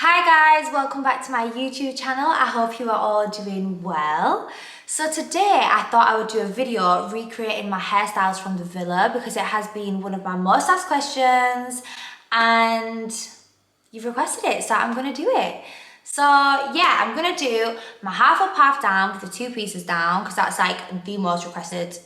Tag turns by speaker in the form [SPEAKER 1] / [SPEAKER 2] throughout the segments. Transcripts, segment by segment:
[SPEAKER 1] Hi guys, welcome back to my YouTube channel. I hope you are all doing well. So today I thought I would do a video recreating my hairstyles from the villa because it has been one of my most asked questions and you've requested it, so I'm gonna do it. So yeah, I'm gonna do my half up, half down with the two pieces down because that's like the most requested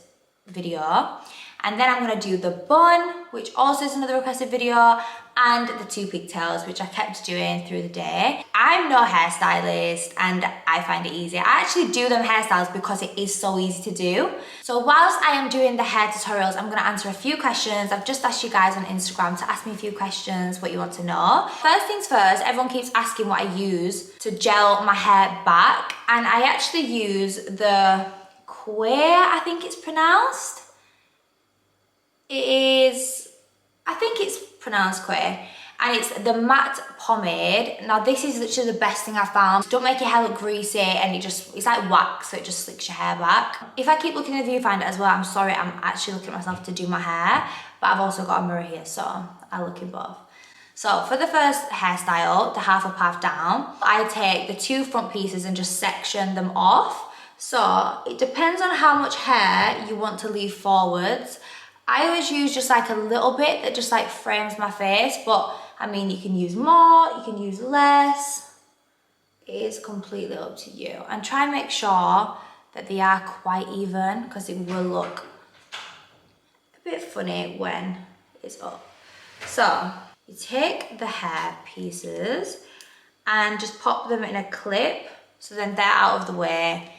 [SPEAKER 1] video. And then I'm gonna do the bun, which also is another requested video, and the two pigtails, which I kept doing through the day. I'm no hairstylist and I find it easy. I actually do them hairstyles because it is so easy to do. So whilst I am doing the hair tutorials, I'm gonna answer a few questions. I've just asked you guys on Instagram to ask me a few questions, what you want to know. First things first, everyone keeps asking what I use to gel my hair back. And I actually use the Queer, I think it's pronounced. It is, I think it's pronounced Queer, and it's the matte pomade. Now this is literally the best thing I've found. Don't make your hair look greasy, and it's like wax, so it just slicks your hair back. If I keep looking at the viewfinder as well, I'm sorry, I'm actually looking at myself to do my hair, but I've also got a mirror here, so I look in both. So for the first hairstyle, the half up, half down, I take the two front pieces and just section them off. So it depends on how much hair you want to leave forwards. I always use just like a little bit that just like frames my face, but I mean, you can use more, you can use less. It is completely up to you. And try and make sure that they are quite even because it will look a bit funny when it's up. So you take the hair pieces and just pop them in a clip so then they're out of the way.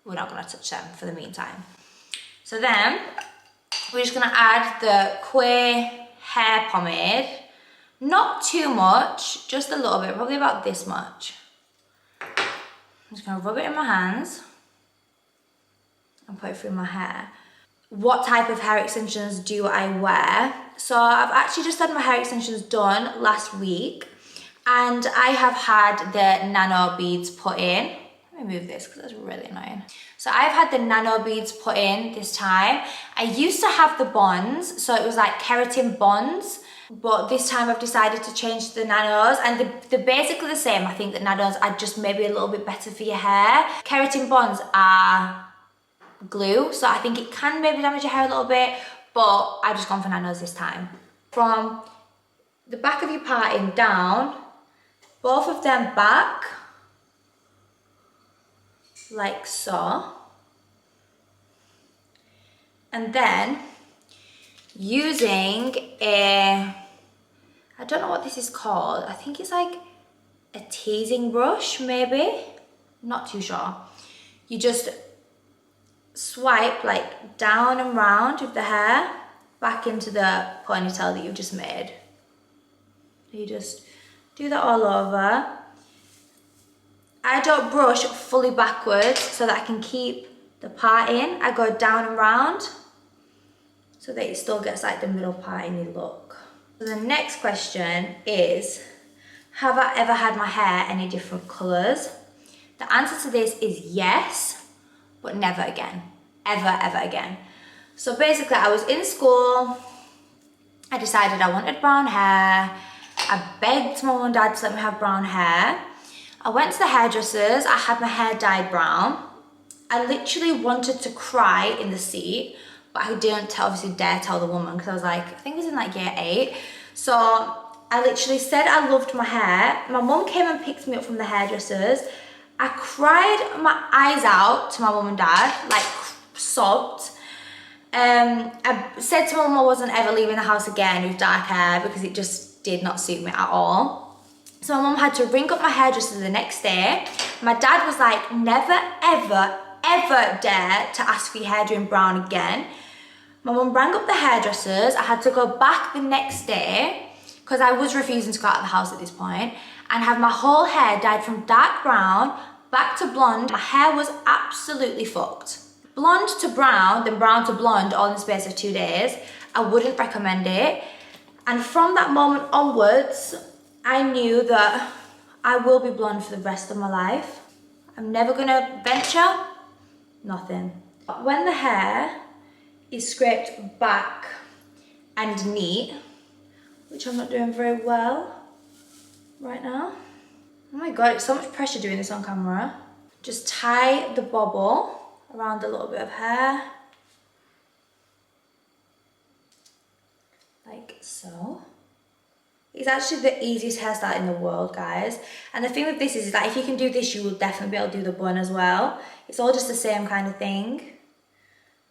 [SPEAKER 1] We're not gonna touch them for the meantime. So then, we're just gonna add the Queer hair pomade. Not too much, just a little bit, probably about this much. I'm just gonna rub it in my hands and put it through my hair. What type of hair extensions do I wear? So I've actually just had my hair extensions done last week, and I have had the nano beads put in. Let me move this because that's really annoying. So I've had the nano beads put in this time. I used to have the bonds, so it was like keratin bonds, but this time I've decided to change to the nanos, and they're basically the same. I think that nanos are just maybe a little bit better for your hair. Keratin bonds are glue, so I think it can maybe damage your hair a little bit, but I've just gone for nanos this time. From the back of your parting down, both of them back, like so. And then using I don't know what this is called. I think it's like a teasing brush, maybe. Not too sure. You just swipe like down and round with the hair back into the ponytail that you've just made. You just do that all over. I don't brush fully backwards so that I can keep the part in. I go down and round so that it still gets like the middle part-in look. So the next question is, have I ever had my hair any different colours? The answer to this is yes, but never again. Ever, ever again. So basically I was in school, I decided I wanted brown hair, I begged my mum and dad to let me have brown hair. I went to the hairdressers, I had my hair dyed brown. I literally wanted to cry in the seat, but I didn't obviously dare tell the woman because I was like, I think it was in like year 8. So I literally said I loved my hair. My mum came and picked me up from the hairdressers. I cried my eyes out to my mum and dad, like sobbed. I said to my mum I wasn't ever leaving the house again with dark hair because it just did not suit me at all. So my mum had to ring up my hairdresser the next day. My dad was like, never, ever, ever dare to ask for your hair doing brown again. My mum rang up the hairdressers. I had to go back the next day because I was refusing to go out of the house at this point and have my whole hair dyed from dark brown back to blonde. My hair was absolutely fucked. Blonde to brown, then brown to blonde all in the space of 2 days. I wouldn't recommend it. And from that moment onwards, I knew that I will be blonde for the rest of my life. I'm never gonna venture, nothing. When the hair is scraped back and neat, which I'm not doing very well, right now. Oh my god, it's so much pressure doing this on camera. Just tie the bobble around a little bit of hair. Like so. It's actually the easiest hairstyle in the world, guys. And the thing with this is that if you can do this, you will definitely be able to do the bun as well. It's all just the same kind of thing.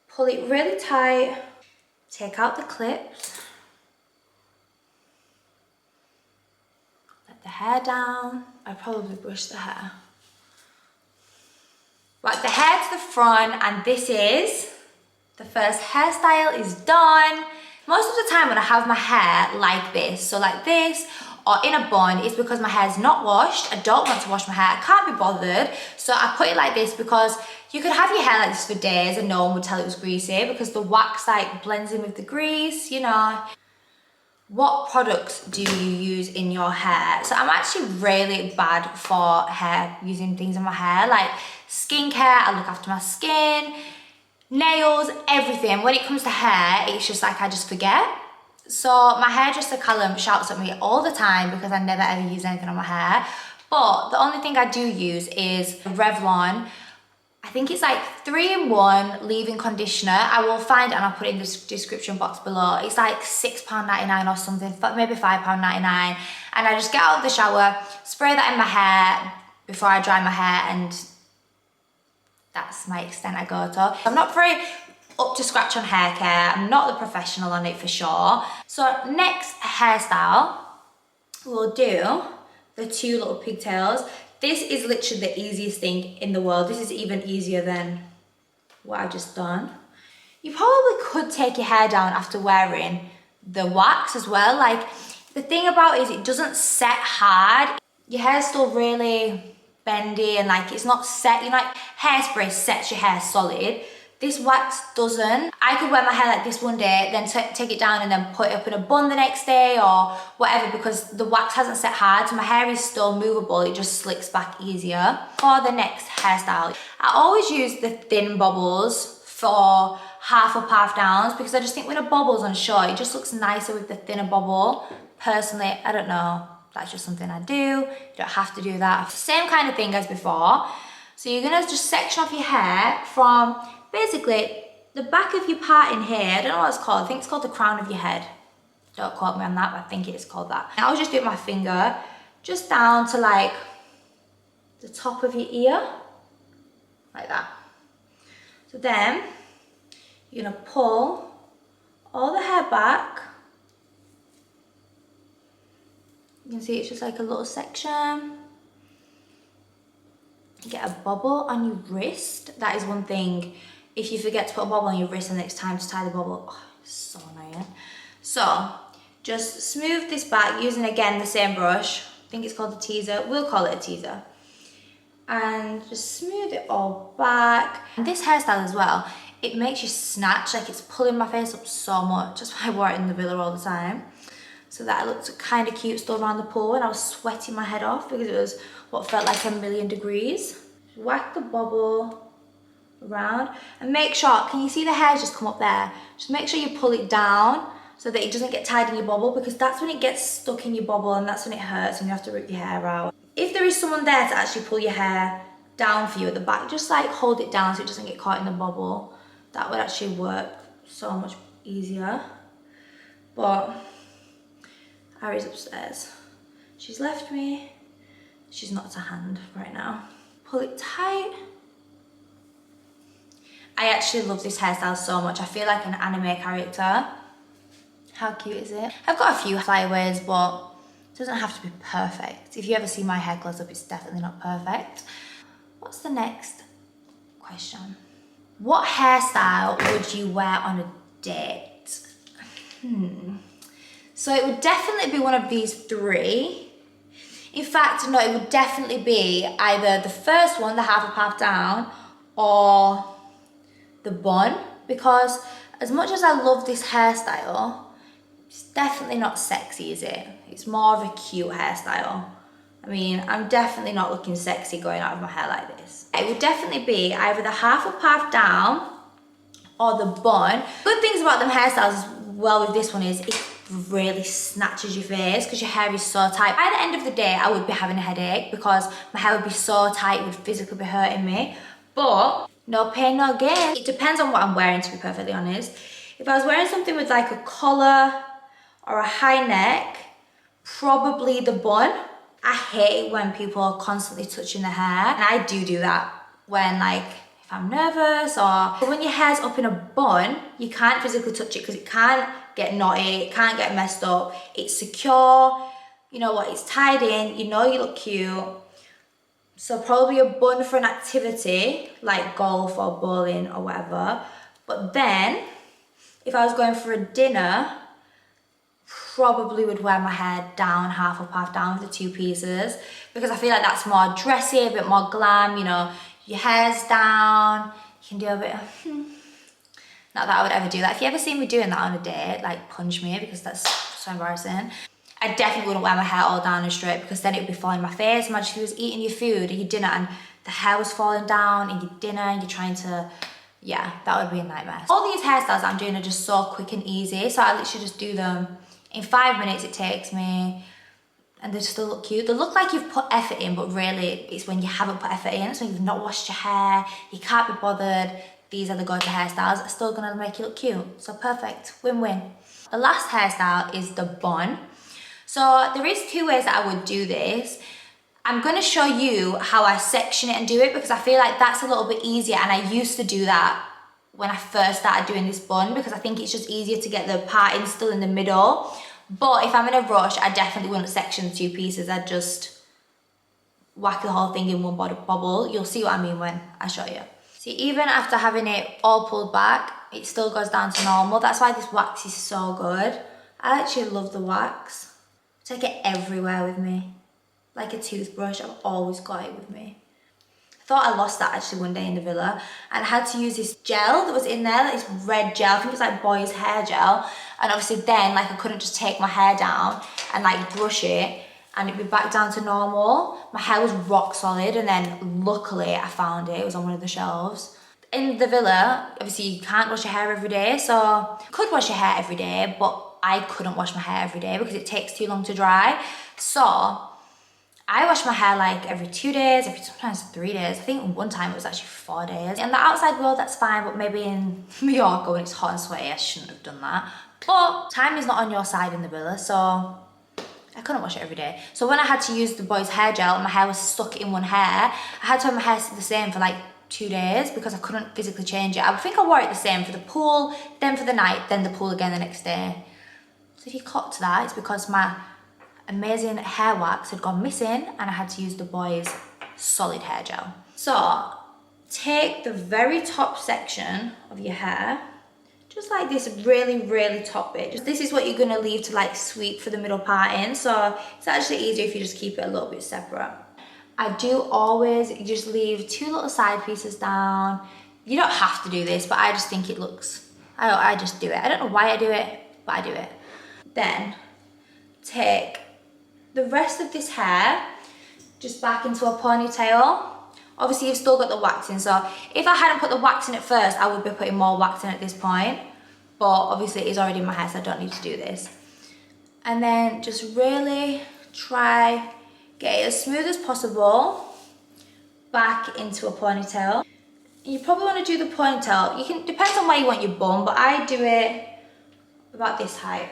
[SPEAKER 1] Pull it really tight. Take out the clips. Let the hair down. I probably brush the hair. Right, the hair to the front, and this is the first hairstyle is done. Most of the time when I have my hair like this, so like this, or in a bun, it's because my hair is not washed. I don't want to wash my hair, I can't be bothered. So I put it like this because you could have your hair like this for days and no one would tell it was greasy because the wax like blends in with the grease, you know. What products do you use in your hair? So I'm actually really bad for hair, using things in my hair, like skincare. I look after my skin, nails, everything. When it comes to hair, it's just like I just forget. So my hairdresser Callum shouts at me all the time because I never ever use anything on my hair. But the only thing I do use is Revlon. I think it's like 3-in-1 leave-in conditioner. I will find it and I'll put it in the description box below. It's like £6.99 or something, maybe £5.99. And I just get out of the shower, spray that in my hair before I dry my hair, and that's my extent I go to. I'm not very up to scratch on hair care. I'm not the professional on it for sure. So next hairstyle, we'll do the 2 little pigtails. This is literally the easiest thing in the world. This is even easier than what I've just done. You probably could take your hair down after wearing the wax as well. Like, the thing about it is it doesn't set hard. Your hair's still really bendy and like it's not set. You know, like hairspray sets your hair solid. This wax doesn't. I could wear my hair like this one day, then take it down and then put it up in a bun the next day or whatever, because the wax hasn't set hard, so my hair is still movable, it just slicks back easier. For the next hairstyle, I always use the thin bobbles for half up, half downs, because I just think when a bobble's on short, it just looks nicer with the thinner bobble. Personally, I don't know, that's just something I do. You don't have to do that. Same kind of thing as before. So you're gonna just section off your hair from basically the back of your part in here. I don't know what it's called. I think it's called the crown of your head. Don't quote me on that, but I think it is called that. And I'll just do it with my finger, just down to like the top of your ear, like that. So then you're gonna pull all the hair back. You can see it's just like a little section. Get a bobble on your wrist. That is one thing. If you forget to put a bobble on your wrist and it's time to tie the bobble, oh, it's so annoying. So just smooth this back using again the same brush. I think it's called a teaser. We'll call it a teaser. And just smooth it all back. And this hairstyle as well, it makes you snatch, like it's pulling my face up so much. That's why I wore it in the villa all the time. So that it looked kind of cute still around the pool, and I was sweating my head off because it was what felt like 1,000,000 degrees. Whack the bobble around and make sure, can you see the hairs just come up there? Just make sure you pull it down so that it doesn't get tied in your bobble, because that's when it gets stuck in your bobble and that's when it hurts and you have to rip your hair out. If there is someone there to actually pull your hair down for you at the back, just like hold it down so it doesn't get caught in the bobble. That would actually work so much easier. But Ari's upstairs. She's left me. She's not to hand right now. Pull it tight. I actually love this hairstyle so much. I feel like an anime character. How cute is it? I've got a few flyaways, but it doesn't have to be perfect. If you ever see my hair close up, it's definitely not perfect. What's the next question? What hairstyle would you wear on a date? So it would definitely be one of these 3. In fact, no, it would definitely be either the first one, the half up, half down, or the bun, because as much as I love this hairstyle, it's definitely not sexy, is it? It's more of a cute hairstyle. I mean, I'm definitely not looking sexy going out of my hair like this. It would definitely be either the half up, half down, or the bun. Good things about them hairstyles as well with this one is it really snatches your face because your hair is so tight. By the end of the day, I would be having a headache because my hair would be so tight, it would physically be hurting me. But no pain, no gain. It depends on what I'm wearing, to be perfectly honest. If I was wearing something with like a collar or a high neck, probably the bun. I hate when people are constantly touching their hair, and I do that when like, if I'm nervous or when your hair's up in a bun, you can't physically touch it because it can't get knotty, it can't get messed up, it's secure, you know what, it's tied in, you know you look cute. So probably a bun for an activity like golf or bowling or whatever. But then, if I was going for a dinner, probably would wear my hair down, half up, half down with the two pieces, because I feel like that's more dressy, a bit more glam, you know, your hair's down, you can do a bit of, not that I would ever do that. If you ever see me doing that on a date, like punch me because that's so embarrassing. I definitely wouldn't wear my hair all down and straight because then it would be falling in my face. Imagine if you was eating your food or your dinner and the hair was falling down in your dinner and you're trying to, yeah, that would be a nightmare. All these hairstyles that I'm doing are just so quick and easy, so I literally just do them in 5 minutes it takes me, and they still look cute. They look like you've put effort in, but really it's when you haven't put effort in. It's when you've not washed your hair, you can't be bothered. These are the go-to hairstyles. It's still gonna make you look cute. So perfect, win-win. The last hairstyle is the bun. So there is two ways that I would do this. I'm gonna show you how I section it and do it because I feel like that's a little bit easier, and I used to do that when I first started doing this bun because I think it's just easier to get the parting still in the middle. But if I'm in a rush, I definitely wouldn't section the two pieces. I'd just whack the whole thing in one bobble. You'll see what I mean when I show you. See, even after having it all pulled back, it still goes down to normal. That's why this wax is so good. I actually love the wax. Take it everywhere with me. Like a toothbrush, I've always got it with me. I thought I lost that actually one day in the villa, and I had to use this gel that was in there, like this red gel. I think it was like boys hair gel. And obviously then, like, I couldn't just take my hair down and like brush it and it'd be back down to normal. My hair was rock solid, and then luckily I found it. It was on one of the shelves. In the villa, obviously you can't wash your hair every day, so you could wash your hair every day, but I couldn't wash my hair every day because it takes too long to dry. So I wash my hair like every 2 days, sometimes 3 days. I think one time it was actually 4 days. In the outside world, that's fine, but maybe in Mallorca when it's hot and sweaty, I shouldn't have done that. But time is not on your side in the villa, so I couldn't wash it every day. So when I had to use the boys hair gel and my hair was stuck in one hair, I had to have my hair the same for like 2 days because I couldn't physically change it. I think I wore it the same for the pool, then for the night, then the pool again the next day. So if you clocked that, it's because my amazing hair wax had gone missing and I had to use the boys solid hair gel. So take the very top section of your hair, just like this, really top bit. This is what you're gonna leave to like sweep for the middle part in. So it's actually easier if you just keep it a little bit separate. I do always just leave 2 little side pieces down. You don't have to do this, but I just think it looks, I just do it. I don't know why I do it, but I do it. Then take the rest of this hair just back into a ponytail. Obviously you've still got the wax in, so if I hadn't put the wax in at first, I would be putting more wax in at this point, but obviously it is already in my hair, so I don't need to do this. And then just really try get it as smooth as possible back into a ponytail. You probably want to do the ponytail, you can, depends on where you want your bun, but I do it about this height.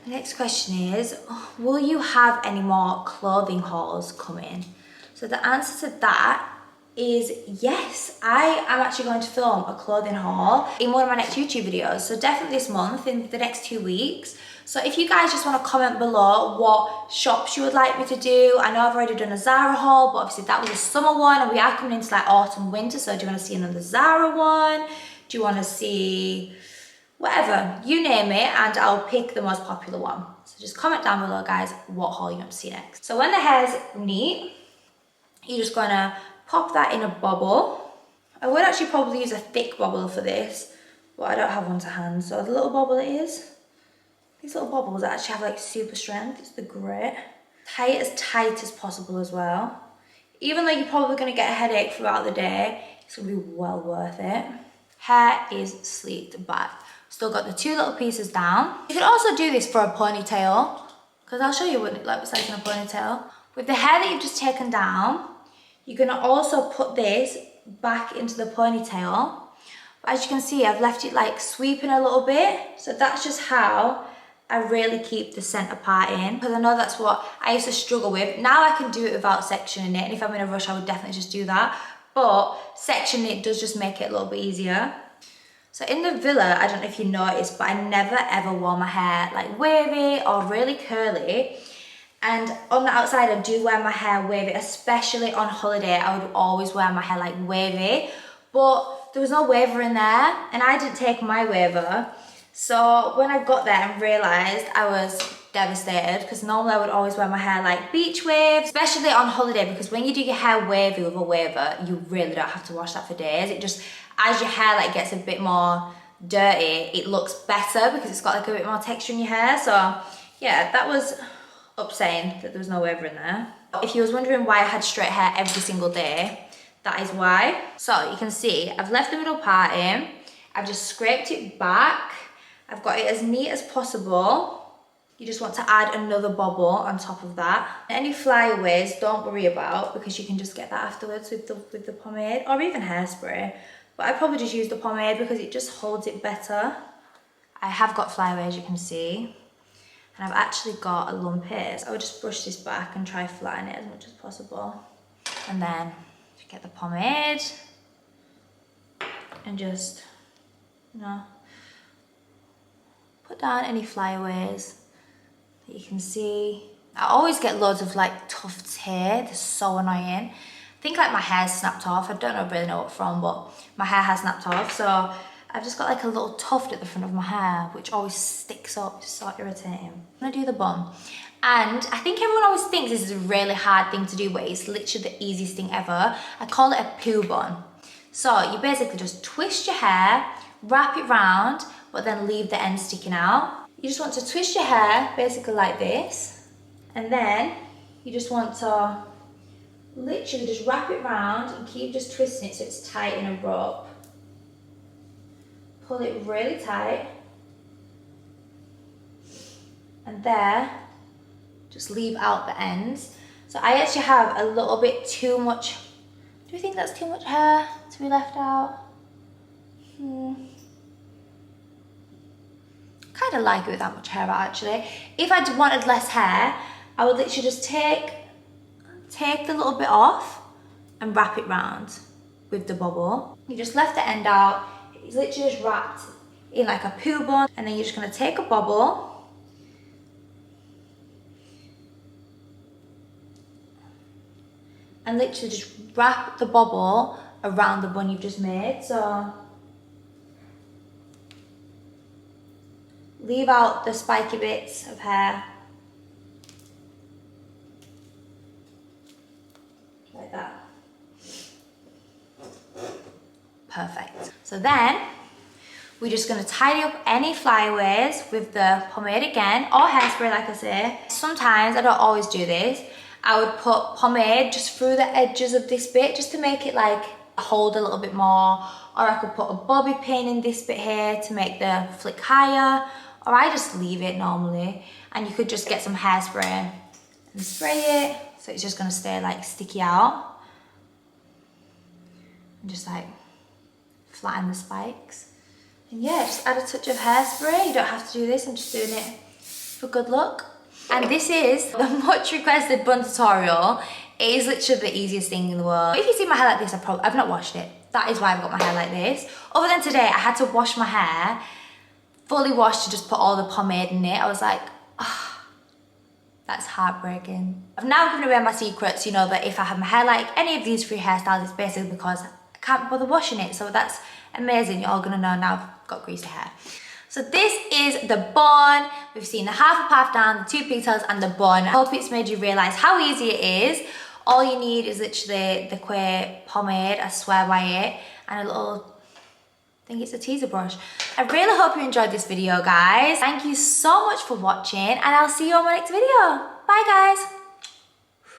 [SPEAKER 1] The next question is, will you have any more clothing hauls coming? So the answer to that is yes. I am actually going to film a clothing haul in one of my next YouTube videos. So definitely this month, in the next 2 weeks. So if you guys just want to comment below what shops you would like me to do. I know I've already done a Zara haul, but obviously that was a summer one and we are coming into like autumn, winter. So do you want to see another Zara one? Do you want to see whatever, you name it, and I'll pick the most popular one. So just comment down below, guys, what haul you want to see next. So when the hair's neat, you're just gonna pop that in a bobble. I would actually probably use a thick bobble for this, but I don't have one to hand. So the little bobble it is, these little bobbles actually have like super strength. It's the grit. Tie it as tight as possible as well. Even though you're probably gonna get a headache throughout the day, it's gonna be well worth it. Hair is sleeked back. Still got the 2 little pieces down. You can also do this for a ponytail, because I'll show you what it looks like in a ponytail. With the hair that you've just taken down, you're gonna also put this back into the ponytail. But as you can see, I've left it like sweeping a little bit. So that's just how I really keep the centre part in, because I know that's what I used to struggle with. Now I can do it without sectioning it, and if I'm in a rush, I would definitely just do that. But sectioning it does just make it a little bit easier. So in the villa, I don't know if you noticed, but I never ever wore my hair like wavy or really curly. And on the outside, I do wear my hair wavy, especially on holiday. I would always wear my hair like wavy, but there was no waver in there, and I didn't take my waver. So when I got there and realised, I was devastated, because normally I would always wear my hair like beach waves, especially on holiday, because when you do your hair wavy with a waver, you really don't have to wash that for days. It just, as your hair like gets a bit more dirty, it looks better because it's got like a bit more texture in your hair. So yeah, that was upsetting that there was no waver in there. If you was wondering why I had straight hair every single day, that is why. So you can see I've left the middle part in, I've just scraped it back, I've got it as neat as possible. You just want to add another bobble on top of that. Any flyaways, don't worry about, because you can just get that afterwards with the pomade or even hairspray. But I probably just use the pomade because it just holds it better. I have got flyaways, you can see. And I've actually got a lump here. So I would just brush this back and try flatten it as much as possible. And then get the pomade and just, you know, put down any flyaways that you can see. I always get loads of like tufts here. They're so annoying. I think like my hair's snapped off. I don't really know what from, but my hair has snapped off. So I've just got like a little tuft at the front of my hair, which always sticks up. It's so irritating. I'm gonna do the bun. And I think everyone always thinks this is a really hard thing to do, but it's literally the easiest thing ever. I call it a poo bun. So you basically just twist your hair, wrap it round, but then leave the end sticking out. You just want to twist your hair basically like this, and then you just want to literally just wrap it round and keep just twisting it so it's tight in a rope. Pull it really tight, and there, just leave out the ends. So I actually have a little bit too much. Do you think that's too much hair to be left out? Kind of like it with that much hair out actually. If I wanted less hair, I would literally just take the little bit off and wrap it round with the bubble. You just left the end out. It's literally just wrapped in like a poo bun, and then you're just gonna take a bubble and literally just wrap the bubble around the bun you've just made. So leave out the spiky bits of hair. Like that. Perfect. So then, we're just gonna tidy up any flyaways with the pomade again, or hairspray like I say. Sometimes, I don't always do this, I would put pomade just through the edges of this bit, just to make it like hold a little bit more. Or I could put a bobby pin in this bit here to make the flick higher. Or I just leave it normally. And you could just get some hairspray and spray it, so it's just gonna stay like sticky out. And just like flatten the spikes. And yeah, just add a touch of hairspray. You don't have to do this, I'm just doing it for good luck. And this is the much requested bun tutorial. It is literally the easiest thing in the world. If you see my hair like this, I've not washed it. That is why I've got my hair like this. Other than today, I had to wash my hair, fully washed, to just put all the pomade in it. I was like, ah, that's heartbreaking. I've now given away my secrets, you know, that if I have my hair like any of these 3 hairstyles, it's basically because I can't bother washing it. So that's amazing. You're all gonna know now I've got greasy hair. So this is the bun. We've seen the half a puff down, the 2 pigtails, and the bun. I hope it's made you realise how easy it is. All you need is literally the Quay pomade, I swear by it, and a little, I think it's a teaser brush. I really hope you enjoyed this video, guys. Thank you so much for watching, and I'll see you on my next video. Bye, guys.